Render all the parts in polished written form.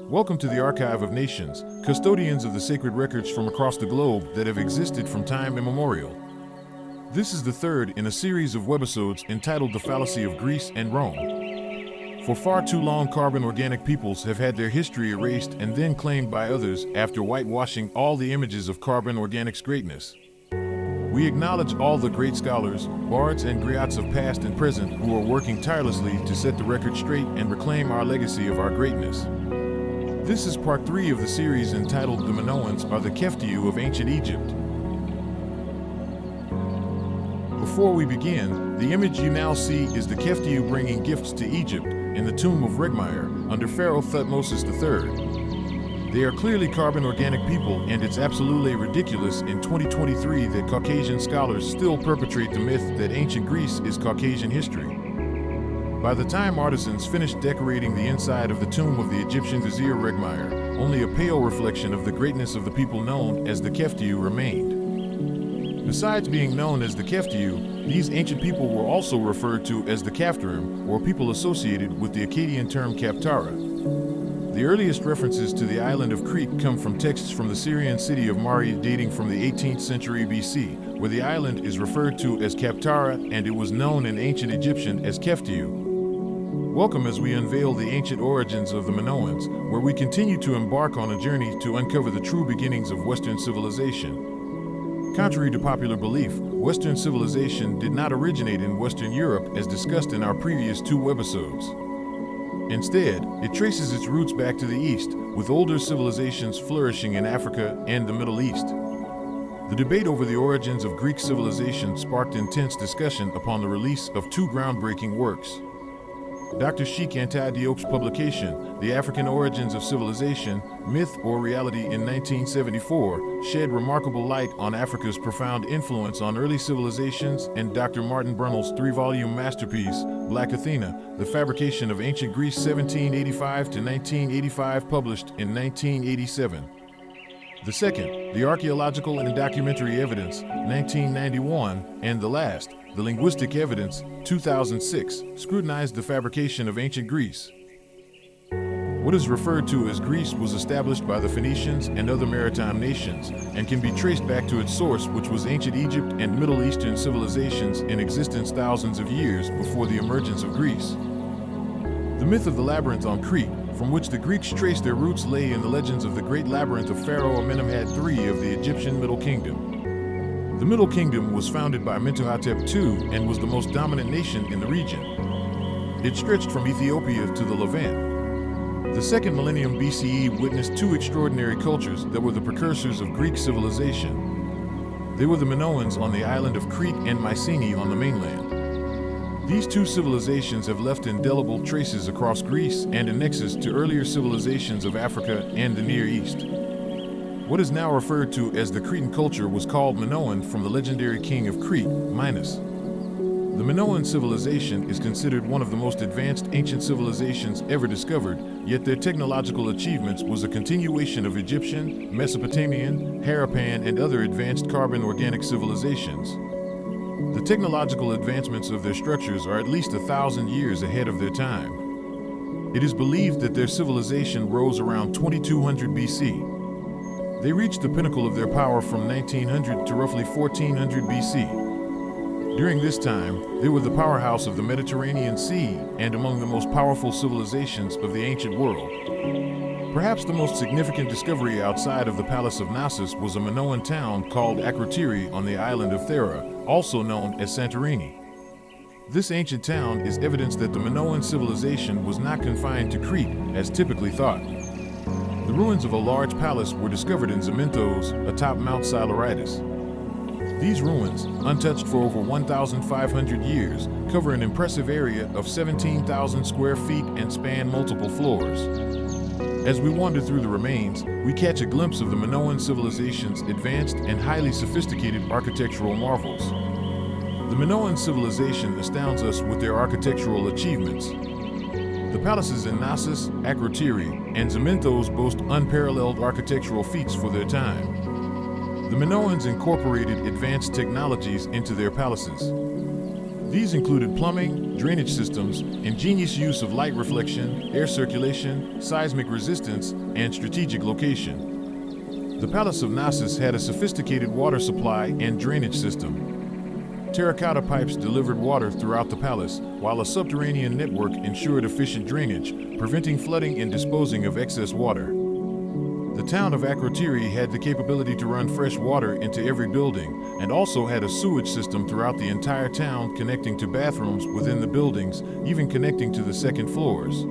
Welcome to the Archive of Nations, custodians of the sacred records from across the globe that have existed from time immemorial. This is the third in a series of webisodes entitled The Fallacy of Greece and Rome. For far too long, carbon organic peoples have had their history erased and then claimed by others after whitewashing all the images of carbon organic's greatness. We acknowledge all the great scholars, bards and griots of past and present who are working tirelessly to set the record straight and reclaim our legacy of our greatness. This is part 3 of the series entitled The Minoans are the Keftiu of Ancient Egypt. Before we begin, the image you now see is the Keftiu bringing gifts to Egypt in the tomb of Regmeyer under Pharaoh Thutmose III. They are clearly carbon organic people, and it's absolutely ridiculous in 2023 that Caucasian scholars still perpetrate the myth that ancient Greece is Caucasian history. By the time artisans finished decorating the inside of the tomb of the Egyptian vizier Regmeyer, only a pale reflection of the greatness of the people known as the Keftiu remained. Besides being known as the Keftiu, these ancient people were also referred to as the Kaftarim, or people associated with the Akkadian term Kaptara. The earliest references to the island of Crete come from texts from the Syrian city of Mari dating from the 18th century BC, where the island is referred to as Kaptara and it was known in ancient Egyptian as Keftiu. Welcome as we unveil the ancient origins of the Minoans, where we continue to embark on a journey to uncover the true beginnings of Western civilization. Contrary to popular belief, Western civilization did not originate in Western Europe as discussed in our previous 2 webisodes. Instead, it traces its roots back to the East, with older civilizations flourishing in Africa and the Middle East. The debate over the origins of Greek civilization sparked intense discussion upon the release of 2 groundbreaking works. Dr. Sheikh Anta Diop's publication, The African Origins of Civilization, Myth or Reality in 1974, shed remarkable light on Africa's profound influence on early civilizations, and Dr. Martin Brunell's 3-volume masterpiece, Black Athena, The Fabrication of Ancient Greece 1785 to 1985, published in 1987. The second, The Archaeological and Documentary Evidence, 1991, and the last, The Linguistic Evidence, 2006, scrutinized the fabrication of ancient Greece. What is referred to as Greece was established by the Phoenicians and other maritime nations, and can be traced back to its source, which was ancient Egypt and Middle Eastern civilizations in existence thousands of years before the emergence of Greece. The myth of the labyrinth on Crete, from which the Greeks traced their roots, lay in the legends of the great labyrinth of Pharaoh Amenemhat III of the Egyptian Middle Kingdom. The Middle Kingdom was founded by Mentuhotep II and was the most dominant nation in the region. It stretched from Ethiopia to the Levant. The second millennium BCE witnessed 2 extraordinary cultures that were the precursors of Greek civilization. They were the Minoans on the island of Crete and Mycenae on the mainland. These 2 civilizations have left indelible traces across Greece and a nexus to earlier civilizations of Africa and the Near East. What is now referred to as the Cretan culture was called Minoan from the legendary king of Crete, Minos. The Minoan civilization is considered one of the most advanced ancient civilizations ever discovered, yet their technological achievements was a continuation of Egyptian, Mesopotamian, Harappan, and other advanced carbon organic civilizations. The technological advancements of their structures are at least 1,000 years ahead of their time. It is believed that their civilization rose around 2200 BC. They reached the pinnacle of their power from 1900 to roughly 1400 BC. During this time, they were the powerhouse of the Mediterranean Sea and among the most powerful civilizations of the ancient world. Perhaps the most significant discovery outside of the Palace of Knossos was a Minoan town called Akrotiri on the island of Thera, also known as Santorini. This ancient town is evidence that the Minoan civilization was not confined to Crete, as typically thought. The ruins of a large palace were discovered in Zaminthos, atop Mount Siluritis. These ruins, untouched for over 1,500 years, cover an impressive area of 17,000 square feet and span multiple floors. As we wander through the remains, we catch a glimpse of the Minoan civilization's advanced and highly sophisticated architectural marvels. The Minoan civilization astounds us with their architectural achievements. The palaces in Knossos, Akrotiri, and Zaminthos boast unparalleled architectural feats for their time. The Minoans incorporated advanced technologies into their palaces. These included plumbing, drainage systems, ingenious use of light reflection, air circulation, seismic resistance, and strategic location. The Palace of Knossos had a sophisticated water supply and drainage system. Terracotta pipes delivered water throughout the palace, while a subterranean network ensured efficient drainage, preventing flooding and disposing of excess water. The town of Akrotiri had the capability to run fresh water into every building, and also had a sewage system throughout the entire town connecting to bathrooms within the buildings, even connecting to the second floors.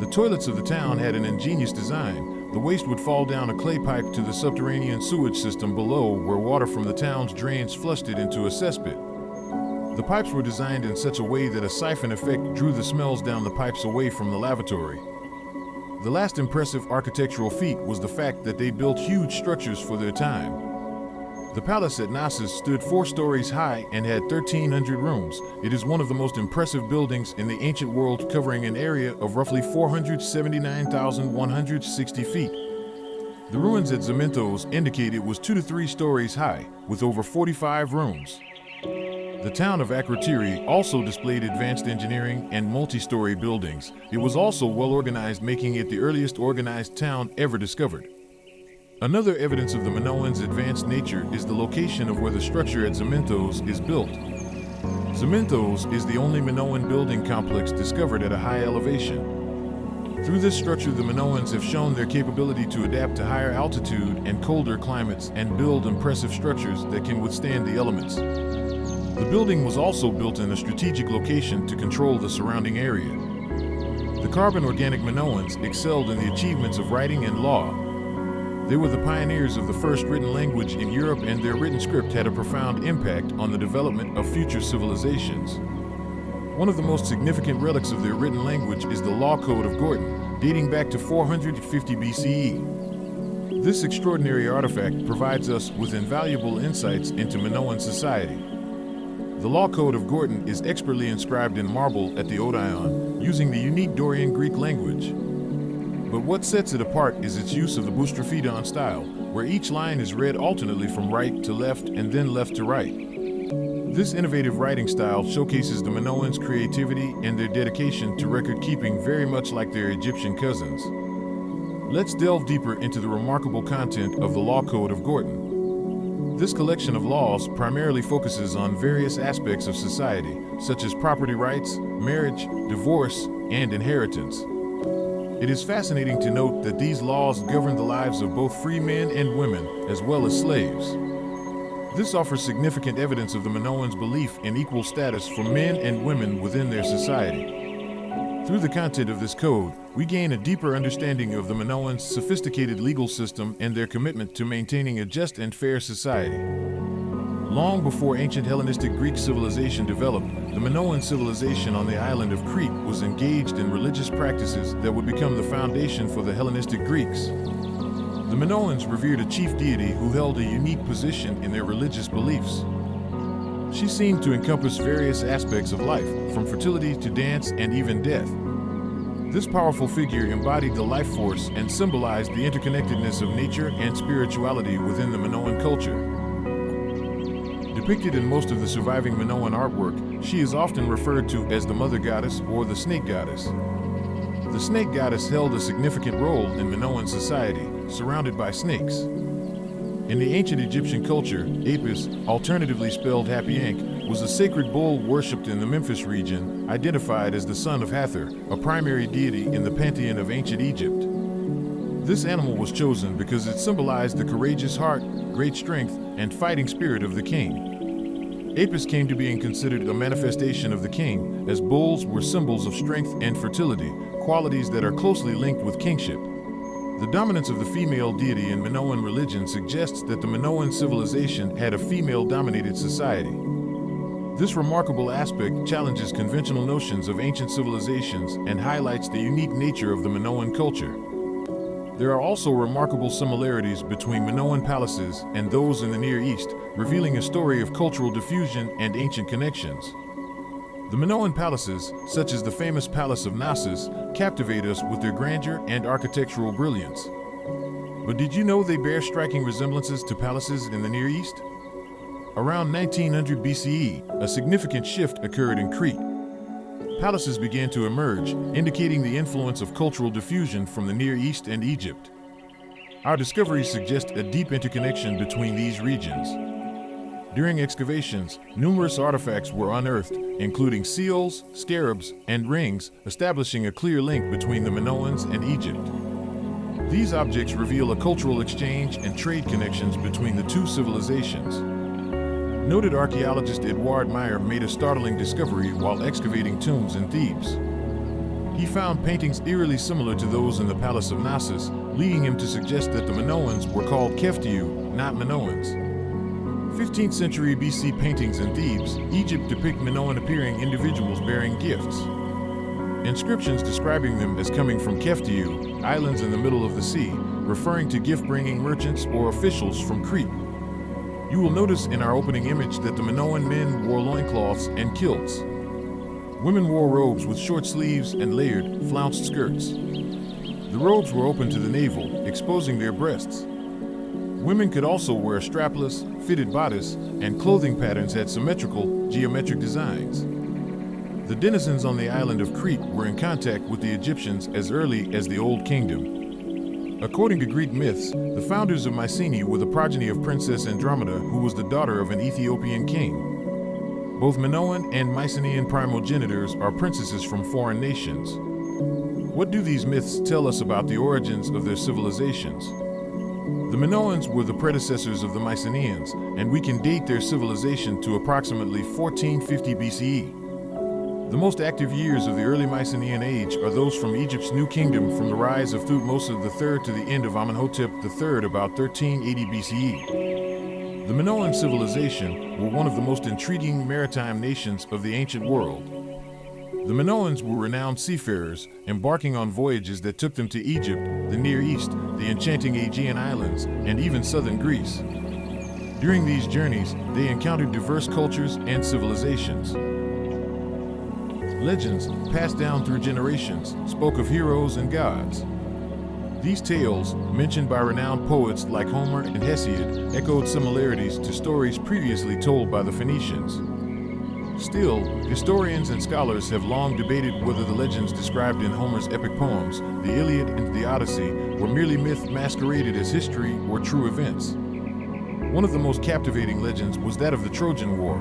The toilets of the town had an ingenious design. The waste would fall down a clay pipe to the subterranean sewage system below, where water from the town's drains flushed it into a cesspit. The pipes were designed in such a way that a siphon effect drew the smells down the pipes away from the lavatory. The last impressive architectural feat was the fact that they built huge structures for their time. The palace at Knossos stood 4 stories high and had 1,300 rooms. It is one of the most impressive buildings in the ancient world, covering an area of roughly 479,160 feet. The ruins at Zaminthos indicate it was 2 to 3 stories high, with over 45 rooms. The town of Akrotiri also displayed advanced engineering and multi-story buildings. It was also well organized, making it the earliest organized town ever discovered. Another evidence of the Minoans' advanced nature is the location of where the structure at Zaminthos is built. Zaminthos is the only Minoan building complex discovered at a high elevation. Through this structure, the Minoans have shown their capability to adapt to higher altitude and colder climates and build impressive structures that can withstand the elements. The building was also built in a strategic location to control the surrounding area. The carbon-organic Minoans excelled in the achievements of writing and law. They were the pioneers of the first written language in Europe, and their written script had a profound impact on the development of future civilizations. One of the most significant relics of their written language is the Law Code of Gorton, dating back to 450 BCE. This extraordinary artifact provides us with invaluable insights into Minoan society. The Law Code of Gorton is expertly inscribed in marble at the Odeon, using the unique Dorian Greek language. But what sets it apart is its use of the boustrophedon style, where each line is read alternately from right to left and then left to right. This innovative writing style showcases the Minoans' creativity and their dedication to record keeping, very much like their Egyptian cousins. Let's delve deeper into the remarkable content of the Law Code of Gorton. This collection of laws primarily focuses on various aspects of society, such as property rights, marriage, divorce, and inheritance. It is fascinating to note that these laws govern the lives of both free men and women, as well as slaves. This offers significant evidence of the Minoans' belief in equal status for men and women within their society. Through the content of this code, we gain a deeper understanding of the Minoans' sophisticated legal system and their commitment to maintaining a just and fair society. Long before ancient Hellenistic Greek civilization developed, the Minoan civilization on the island of Crete was engaged in religious practices that would become the foundation for the Hellenistic Greeks. The Minoans revered a chief deity who held a unique position in their religious beliefs. She seemed to encompass various aspects of life, from fertility to dance and even death. This powerful figure embodied the life force and symbolized the interconnectedness of nature and spirituality within the Minoan culture. Depicted in most of the surviving Minoan artwork, she is often referred to as the Mother Goddess or the Snake Goddess. The Snake Goddess held a significant role in Minoan society, surrounded by snakes. In the ancient Egyptian culture, Apis, alternatively spelled Happy Ankh, was a sacred bull worshipped in the Memphis region, identified as the son of Hathor, a primary deity in the pantheon of ancient Egypt. This animal was chosen because it symbolized the courageous heart, great strength, and fighting spirit of the king. Apis came to being considered a manifestation of the king, as bulls were symbols of strength and fertility, qualities that are closely linked with kingship. The dominance of the female deity in Minoan religion suggests that the Minoan civilization had a female-dominated society. This remarkable aspect challenges conventional notions of ancient civilizations and highlights the unique nature of the Minoan culture. There are also remarkable similarities between Minoan palaces and those in the Near East, revealing a story of cultural diffusion and ancient connections. The Minoan palaces, such as the famous Palace of Knossos, captivate us with their grandeur and architectural brilliance. But did you know they bear striking resemblances to palaces in the Near East? Around 1900 BCE, a significant shift occurred in Crete. palaces began to emerge, indicating the influence of cultural diffusion from the Near East and Egypt. Our discoveries suggest a deep interconnection between these regions. During excavations, numerous artifacts were unearthed, including seals, scarabs, and rings, establishing a clear link between the Minoans and Egypt. These objects reveal a cultural exchange and trade connections between the two civilizations. Noted archaeologist Edouard Meyer made a startling discovery while excavating tombs in Thebes. He found paintings eerily similar to those in the Palace of Knossos, leading him to suggest that the Minoans were called Keftiu, not Minoans. 15th century BC paintings in Thebes, Egypt depict Minoan-appearing individuals bearing gifts. Inscriptions describing them as coming from Keftiu, islands in the middle of the sea, referring to gift-bringing merchants or officials from Crete. You will notice in our opening image that the Minoan men wore loincloths and kilts. Women wore robes with short sleeves and layered, flounced skirts. The robes were open to the navel, exposing their breasts. Women could also wear strapless, fitted bodice, and clothing patterns had symmetrical, geometric designs. The denizens on the island of Crete were in contact with the Egyptians as early as the Old Kingdom. According to Greek myths, the founders of Mycenae were the progeny of Princess Andromeda, who was the daughter of an Ethiopian king. Both Minoan and Mycenaean primogenitors are princesses from foreign nations. What do these myths tell us about the origins of their civilizations? The Minoans were the predecessors of the Mycenaeans, and we can date their civilization to approximately 1450 BCE. The most active years of the early Mycenaean age are those from Egypt's New Kingdom, from the rise of Thutmose III to the end of Amenhotep III about 1380 BCE. The Minoan civilization were one of the most intriguing maritime nations of the ancient world. The Minoans were renowned seafarers, embarking on voyages that took them to Egypt, the Near East, the enchanting Aegean Islands, and even southern Greece. During these journeys, they encountered diverse cultures and civilizations. Legends, passed down through generations, spoke of heroes and gods. These tales, mentioned by renowned poets like Homer and Hesiod, echoed similarities to stories previously told by the Phoenicians. Still, historians and scholars have long debated whether the legends described in Homer's epic poems, the Iliad and the Odyssey, were merely myth masqueraded as history or true events. One of the most captivating legends was that of the Trojan War.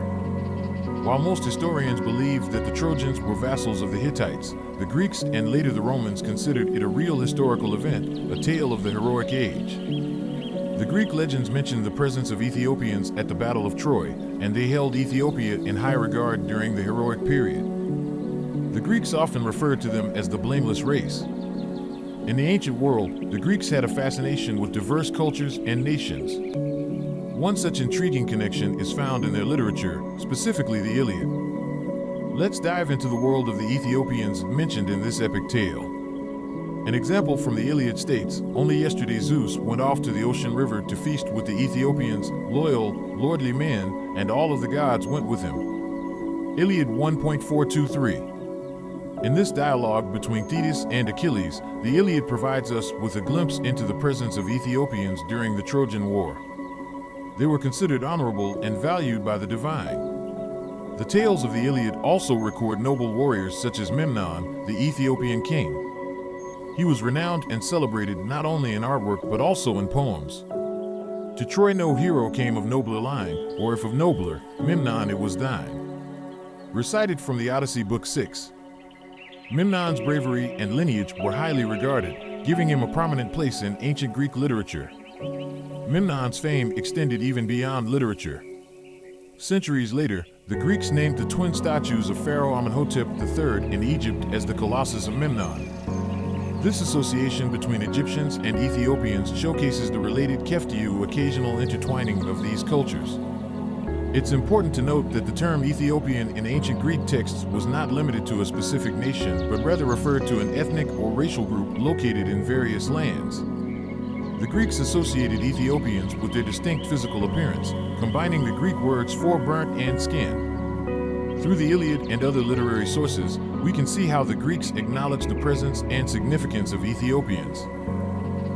While most historians believed that the Trojans were vassals of the Hittites, the Greeks and later the Romans considered it a real historical event, a tale of the heroic age. The Greek legends mention the presence of Ethiopians at the Battle of Troy, and they held Ethiopia in high regard during the heroic period. The Greeks often referred to them as the blameless race. In the ancient world, the Greeks had a fascination with diverse cultures and nations. One such intriguing connection is found in their literature, specifically the Iliad. Let's dive into the world of the Ethiopians mentioned in this epic tale. An example from the Iliad states, "Only yesterday Zeus went off to the ocean river to feast with the Ethiopians, loyal, lordly men, and all of the gods went with him." Iliad 1.423. In this dialogue between Thetis and Achilles, the Iliad provides us with a glimpse into the presence of Ethiopians during the Trojan War. They were considered honorable and valued by the divine. The tales of the Iliad also record noble warriors such as Memnon, the Ethiopian king. He was renowned and celebrated not only in artwork but also in poems. To Troy no hero came of nobler line, or if of nobler, Memnon it was thine. Recited from the Odyssey Book 6. Memnon's bravery and lineage were highly regarded, giving him a prominent place in ancient Greek literature. Memnon's fame extended even beyond literature. Centuries later, the Greeks named the twin statues of Pharaoh Amenhotep III in Egypt as the Colossus of Memnon. This association between Egyptians and Ethiopians showcases the related Keftiu occasional intertwining of these cultures. It's important to note that the term Ethiopian in ancient Greek texts was not limited to a specific nation, but rather referred to an ethnic or racial group located in various lands. The Greeks associated Ethiopians with their distinct physical appearance, combining the Greek words for burnt and skin. Through the Iliad and other literary sources, we can see how the Greeks acknowledged the presence and significance of Ethiopians.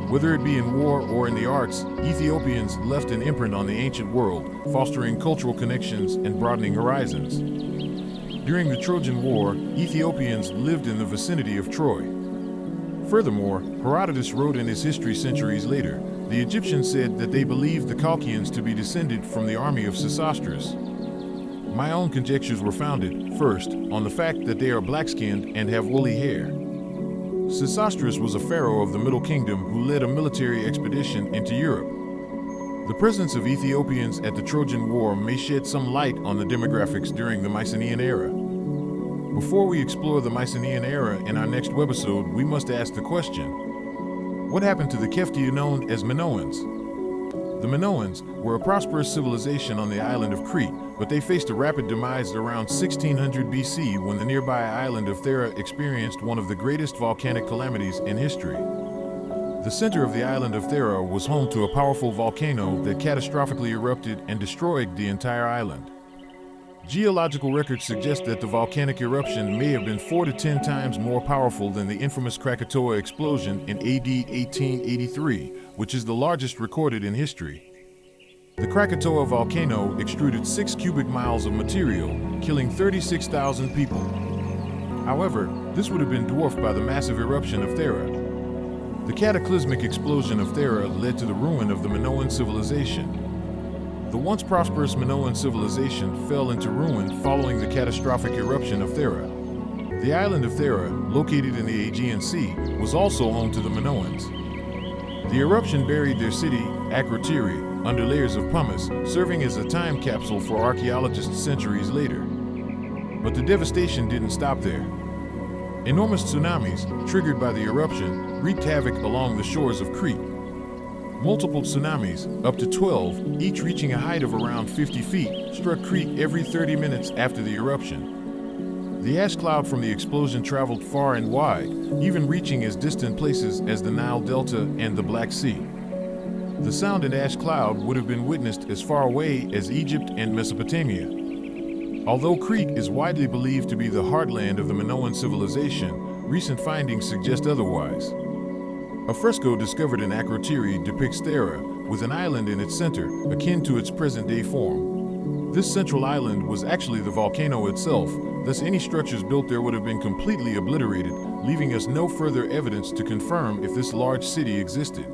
Whether it be in war or in the arts, Ethiopians left an imprint on the ancient world, fostering cultural connections and broadening horizons. During the Trojan War, Ethiopians lived in the vicinity of Troy. Furthermore, Herodotus wrote in his history centuries later, the Egyptians said that they believed the Chaldeans to be descended from the army of Sesostris. My own conjectures were founded, first, on the fact that they are black-skinned and have woolly hair. Sesostris was a pharaoh of the Middle Kingdom who led a military expedition into Europe. The presence of Ethiopians at the Trojan War may shed some light on the demographics during the Mycenaean era. Before we explore the Mycenaean era in our next webisode, we must ask the question, what happened to the Keftiu known as Minoans? The Minoans were a prosperous civilization on the island of Crete, but they faced a rapid demise around 1600 BC when the nearby island of Thera experienced one of the greatest volcanic calamities in history. The center of the island of Thera was home to a powerful volcano that catastrophically erupted and destroyed the entire island. Geological records suggest that the volcanic eruption may have been 4 to 10 times more powerful than the infamous Krakatoa explosion in AD 1883, which is the largest recorded in history. The Krakatoa volcano extruded 6 cubic miles of material, killing 36,000 people. However, this would have been dwarfed by the massive eruption of Thera. The cataclysmic explosion of Thera led to the ruin of the Minoan civilization. The once prosperous Minoan civilization fell into ruin following the catastrophic eruption of Thera. The island of Thera, located in the Aegean Sea, was also home to the Minoans. The eruption buried their city, Akrotiri, under layers of pumice, serving as a time capsule for archaeologists centuries later. But the devastation didn't stop there. Enormous tsunamis, triggered by the eruption, wreaked havoc along the shores of Crete. Multiple tsunamis, up to 12, each reaching a height of around 50 feet, struck Crete every 30 minutes after the eruption. The ash cloud from the explosion traveled far and wide, even reaching as distant places as the Nile Delta and the Black Sea. The sound and ash cloud would have been witnessed as far away as Egypt and Mesopotamia. Although Crete is widely believed to be the heartland of the Minoan civilization, recent findings suggest otherwise. A fresco discovered in Akrotiri depicts Thera, with an island in its center, akin to its present-day form. This central island was actually the volcano itself, thus any structures built there would have been completely obliterated, leaving us no further evidence to confirm if this large city existed.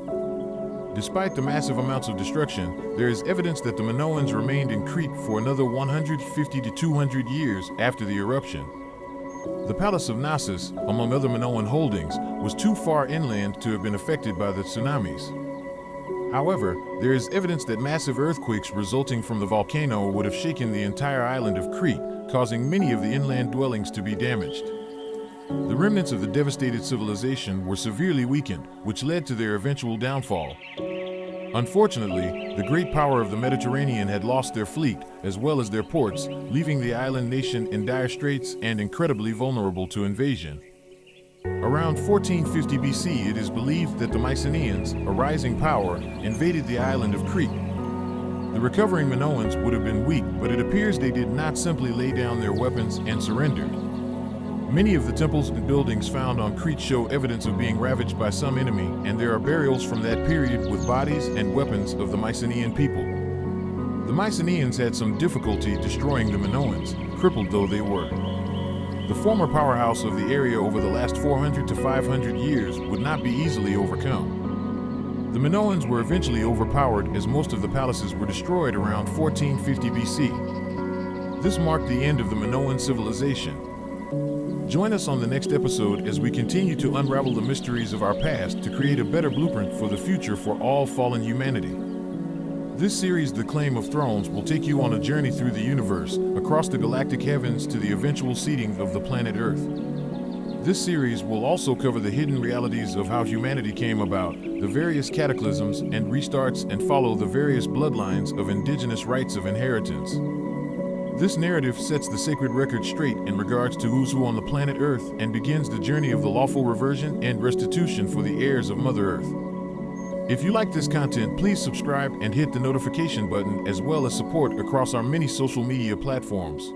Despite the massive amounts of destruction, there is evidence that the Minoans remained in Crete for another 150 to 200 years after the eruption. The Palace of Knossos, among other Minoan holdings, was too far inland to have been affected by the tsunamis. However, there is evidence that massive earthquakes resulting from the volcano would have shaken the entire island of Crete, causing many of the inland dwellings to be damaged. The remnants of the devastated civilization were severely weakened, which led to their eventual downfall. Unfortunately, the great power of the Mediterranean had lost their fleet, as well as their ports, leaving the island nation in dire straits and incredibly vulnerable to invasion. Around 1450 BC, it is believed that the Mycenaeans, a rising power, invaded the island of Crete. The recovering Minoans would have been weak, but it appears they did not simply lay down their weapons and surrender. Many of the temples and buildings found on Crete show evidence of being ravaged by some enemy, and there are burials from that period with bodies and weapons of the Mycenaean people. The Mycenaeans had some difficulty destroying the Minoans, crippled though they were. The former powerhouse of the area over the last 400 to 500 years would not be easily overcome. The Minoans were eventually overpowered as most of the palaces were destroyed around 1450 BC. This marked the end of the Minoan civilization. Join us on the next episode as we continue to unravel the mysteries of our past to create a better blueprint for the future for all fallen humanity. This series, The Claim of Thrones, will take you on a journey through the universe, across the galactic heavens to the eventual seeding of the planet Earth. This series will also cover the hidden realities of how humanity came about, the various cataclysms and restarts, and follow the various bloodlines of indigenous rights of inheritance. This narrative sets the sacred record straight in regards to who's who on the planet Earth and begins the journey of the lawful reversion and restitution for the heirs of Mother Earth. If you like this content, please subscribe and hit the notification button, as well as support across our many social media platforms.